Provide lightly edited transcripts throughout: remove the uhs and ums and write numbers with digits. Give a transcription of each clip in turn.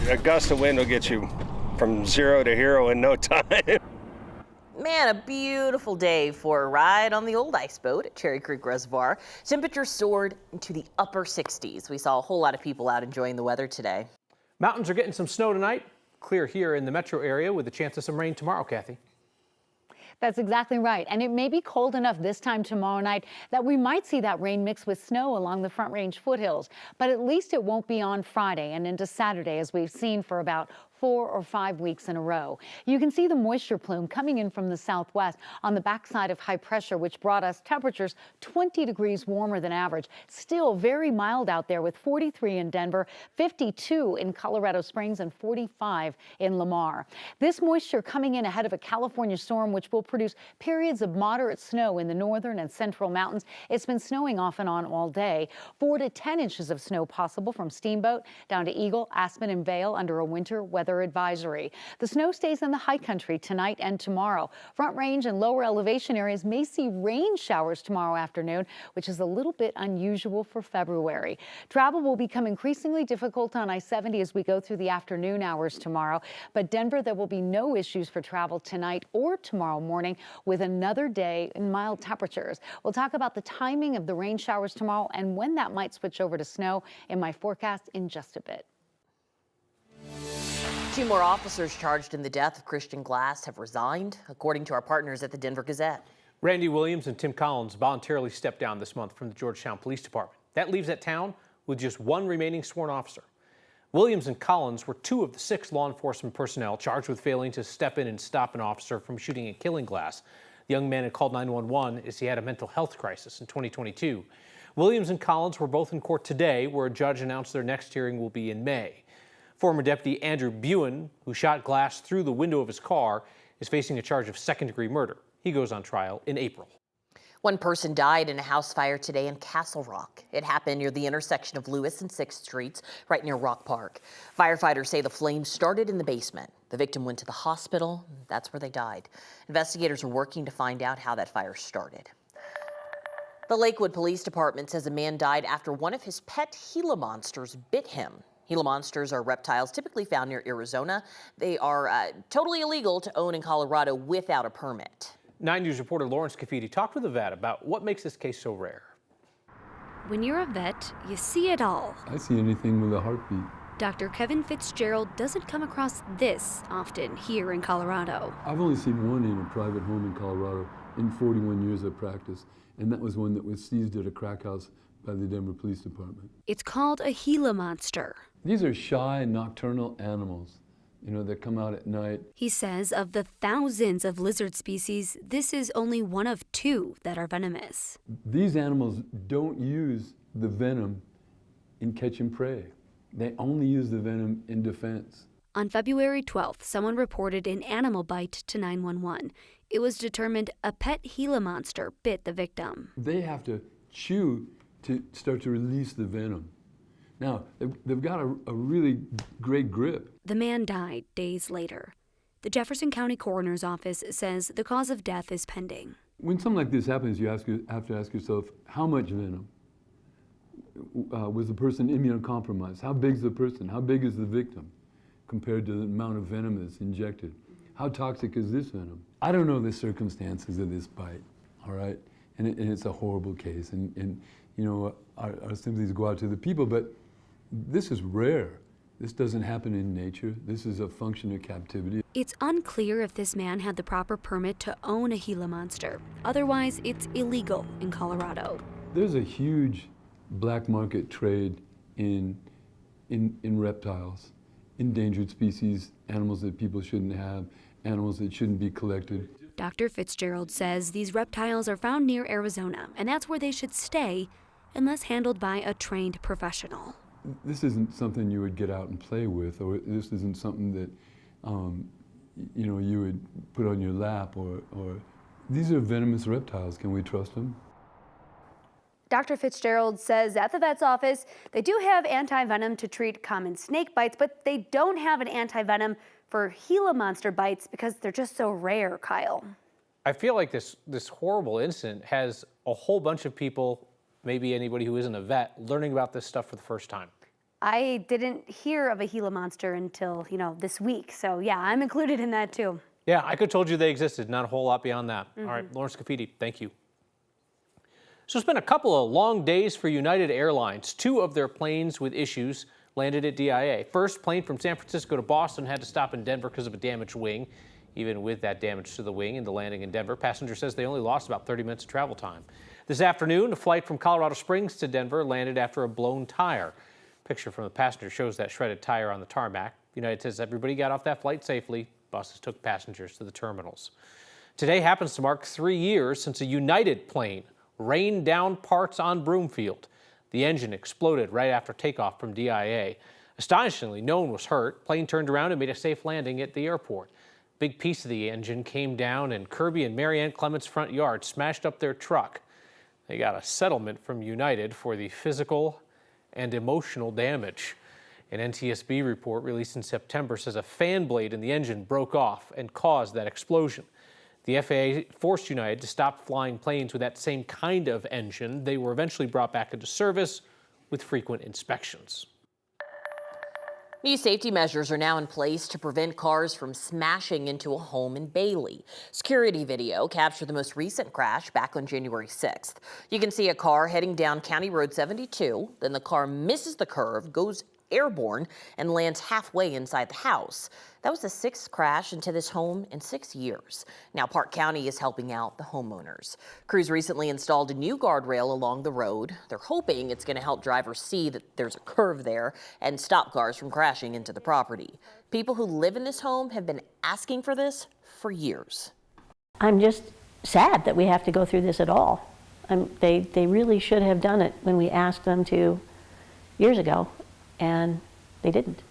A gust of wind will get you from 0 to hero in no time. Man, a beautiful day for a ride on the old ice boat at Cherry Creek Reservoir. Temperatures soared into the upper 60s. We saw a whole lot of people out enjoying the weather today. Mountains are getting some snow tonight. Clear here in the metro area with a chance of some rain tomorrow, Kathy. That's exactly right. And it may be cold enough this time tomorrow night that we might see that rain mix with snow along the Front Range foothills. But at least it won't be on Friday and into Saturday, as we've seen for about 4 or 5 weeks in a row. You can see the moisture plume coming in from the southwest on the backside of high pressure, which brought us temperatures 20 degrees warmer than average. Still very mild out there with 43 in Denver, 52 in Colorado Springs, and 45 in Lamar. This moisture coming in ahead of a California storm, which will produce periods of moderate snow in the northern and central mountains. It's been snowing off and on all day. 4 to 10 inches of snow possible from Steamboat down to Eagle, Aspen, and Vail under a winter weather advisory. The snow stays in the high country tonight and tomorrow. Front Range and lower elevation areas may see rain showers tomorrow afternoon, which is a little bit unusual for February. Travel will become increasingly difficult on I-70 as we go through the afternoon hours tomorrow. But Denver, there will be no issues for travel tonight or tomorrow morning with another day in mild temperatures. We'll talk about the timing of the rain showers tomorrow and when that might switch over to snow in my forecast in just a bit. 2 more officers charged in the death of Christian Glass have resigned, according to our partners at the Denver Gazette. Randy Williams and Tim Collins voluntarily stepped down this month from the Georgetown Police Department. That leaves that town with just 1 remaining sworn officer. Williams and Collins were 2 of the 6 law enforcement personnel charged with failing to step in and stop an officer from shooting and killing Glass. The young man had called 911 as he had a mental health crisis in 2022. Williams and Collins were both in court today, where a judge announced their next hearing will be in May. Former Deputy Andrew Buin, who shot Glass through the window of his car, is facing a charge of second-degree murder. He goes on trial in April. 1 person died in a house fire today in Castle Rock. It happened near the intersection of Lewis and 6th Streets, right near Rock Park. Firefighters say the flames started in the basement. The victim went to the hospital. That's where they died. Investigators are working to find out how that fire started. The Lakewood Police Department says a man died after one of his pet Gila monsters bit him. Gila monsters are reptiles typically found near Arizona. They are totally illegal to own in Colorado without a permit. 9 News reporter Lawrence Cafidi talked with a vet about what makes this case so rare. When you're a vet, you see it all. I see anything with a heartbeat. Dr. Kevin Fitzgerald doesn't come across this often here in Colorado. I've only seen one in a private home in Colorado in 41 years of practice, and that was one that was seized at a crack house by the Denver Police Department. It's called a Gila monster. These are shy, nocturnal animals, that come out at night. He says of the thousands of lizard species, this is only one of 2 that are venomous. These animals don't use the venom in catching prey. They only use the venom in defense. On February 12th, someone reported an animal bite to 911. It was determined a pet Gila monster bit the victim. They have to chew to start to release the venom. Now, they've got a really great grip. The man died days later. The Jefferson County Coroner's Office says the cause of death is pending. When something like this happens, you have to ask yourself, how much venom? Was the person immunocompromised? How big is the person? How big is the victim compared to the amount of venom that's injected? How toxic is this venom? I don't know the circumstances of this bite, all right? And it's a horrible case. And our sympathies go out to the people, but this is rare. This doesn't happen in nature. This is a function of captivity. It's unclear if this man had the proper permit to own a Gila monster. Otherwise, it's illegal in Colorado. There's a huge black market trade in reptiles, endangered species, animals that people shouldn't have, animals that shouldn't be collected. Dr. Fitzgerald says these reptiles are found near Arizona, and that's where they should stay unless handled by a trained professional. This isn't something you would get out and play with, or this isn't something that you would put on your lap, or these are venomous reptiles. Can we trust them? Dr. Fitzgerald says at the vet's office, they do have antivenom to treat common snake bites, but they don't have an antivenom for Gila monster bites because they're just so rare, Kyle. I feel like this horrible incident has a whole bunch of people, maybe anybody who isn't a vet, learning about this stuff for the first time. I didn't hear of a Gila monster until, this week. So yeah, I'm included in that too. Yeah, I could have told you they existed, not a whole lot beyond that. All right, Lawrence Cafidi, thank you. So it's been a couple of long days for United Airlines. 2 of their planes with issues landed at DIA. First plane from San Francisco to Boston had to stop in Denver because of a damaged wing. Even with that damage to the wing and the landing in Denver, passenger says they only lost about 30 minutes of travel time. This afternoon, a flight from Colorado Springs to Denver landed after a blown tire. Picture from the passenger shows that shredded tire on the tarmac. United says everybody got off that flight safely. Buses took passengers to the terminals. Today happens to mark 3 years since a United plane rained down parts on Broomfield. The engine exploded right after takeoff from DIA. Astonishingly, no one was hurt. Plane turned around and made a safe landing at the airport. Big piece of the engine came down and Kirby and Marianne Clement's front yard smashed up their truck. They got a settlement from United for the physical and emotional damage. An NTSB report released in September says a fan blade in the engine broke off and caused that explosion. The FAA forced United to stop flying planes with that same kind of engine. They were eventually brought back into service with frequent inspections. New safety measures are now in place to prevent cars from smashing into a home in Bailey. Security video captured the most recent crash back on January 6th. You can see a car heading down County Road 72. Then the car misses the curve, goes airborne, and lands halfway inside the house. That was the 6th crash into this home in 6 years. Now Park County is helping out the homeowners. Crews recently installed a new guardrail along the road. They're hoping it's going to help drivers see that there's a curve there and stop cars from crashing into the property. People who live in this home have been asking for this for years. I'm just sad that we have to go through this at all. They really should have done it when we asked them to years ago, and they didn't.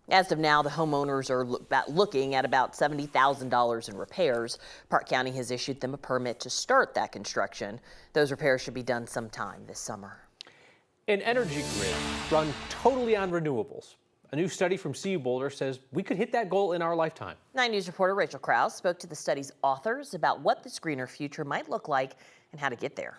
As of now, the homeowners are looking at about $70,000 in repairs. Park County has issued them a permit to start that construction. Those repairs should be done sometime this summer. An energy grid run totally on renewables. A new study from CU Boulder says we could hit that goal in our lifetime. 9 News reporter Rachel Krause spoke to the study's authors about what this greener future might look like and how to get there.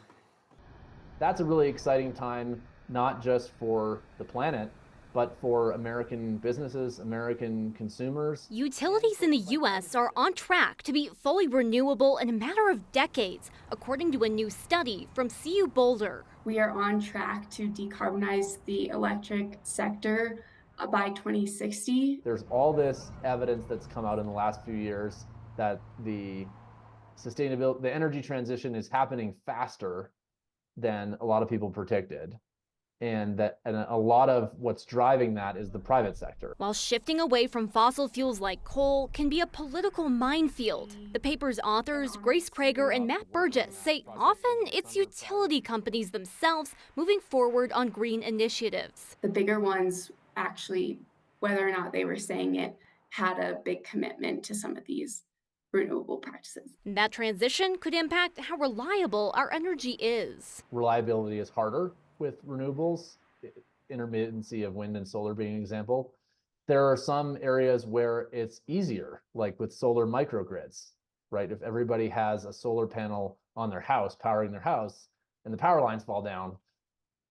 That's a really exciting time, not just for the planet, but for American businesses, American consumers. Utilities in the U.S. are on track to be fully renewable in a matter of decades, according to a new study from CU Boulder. We are on track to decarbonize the electric sector by 2060. There's all this evidence that's come out in the last few years that the energy transition is happening faster than a lot of people predicted. And a lot of what's driving that is the private sector. While shifting away from fossil fuels like coal can be a political minefield, the paper's authors, Grace Krager and Matt Burgess, say often it's utility companies themselves moving forward on green initiatives. The bigger ones actually, whether or not they were saying it, had a big commitment to some of these renewable practices. That transition could impact how reliable our energy is. Reliability is harder with renewables, intermittency of wind and solar being an example. There are some areas where it's easier, like with solar microgrids, right? If everybody has a solar panel on their house, powering their house, and the power lines fall down,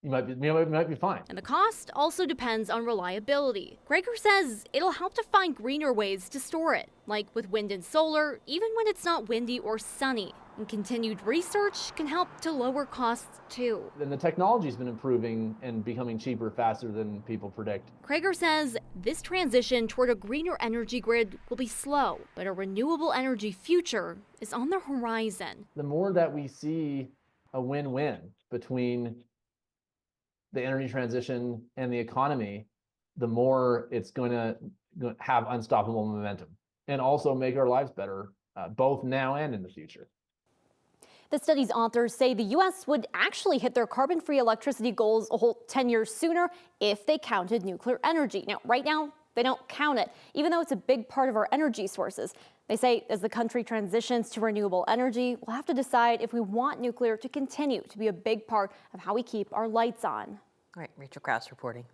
you might be fine. And the cost also depends on reliability. Krager says it'll help to find greener ways to store it, like with wind and solar, even when it's not windy or sunny. And continued research can help to lower costs too. And the technology's been improving and becoming cheaper faster than people predict. Krager says this transition toward a greener energy grid will be slow, but a renewable energy future is on the horizon. The more that we see a win-win between the energy transition and the economy, the more it's going to have unstoppable momentum and also make our lives better, both now and in the future. The study's authors say the U.S. would actually hit their carbon-free electricity goals a whole 10 years sooner if they counted nuclear energy. Now, right now, they don't count it, even though it's a big part of our energy sources. They say as the country transitions to renewable energy, we'll have to decide if we want nuclear to continue to be a big part of how we keep our lights on. All right, Rachel Krause reporting.